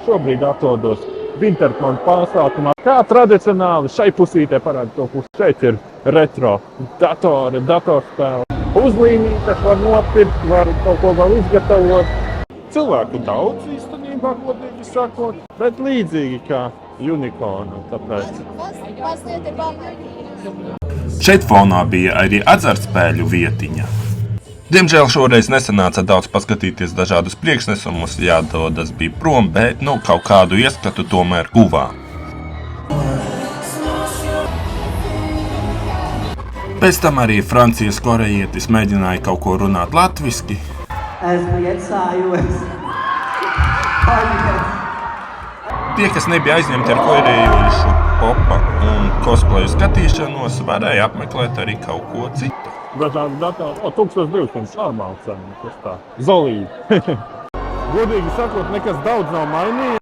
šobrīd atrodos Wintertonu pasākumā. Kā tradicionāli šai pusītē parāda to pusi. Šeit ir retro datori, datorspēle. Uzlīnītes var nopirkt, var kaut ko vēl izgatavot. Cilvēku daudz īstenībā, godīgi sakot, bet līdzīgi kā unikornu, tāpēc. Šeit fonā bija arī azartspēļu vietiņa. Diemžēl šoreiz nesanāca daudz paskatīties dažādus priekšnesumus, jādodas bija prom, bet kaut kādu ieskatu tomēr guvām. Pēc tam arī Francijas korejietis mēģināja kaut ko runāt latviski. Esmu iecājos. Tie, kas nebija aizņemti ar korejiešu popa un cosplayu skatīšanos, varēja apmeklēt arī kaut ko citu. Dažādi datori, 1200 normāli cena, kas tā, zolīdi. Godīgi sakot, nekas daudz nav mainījies.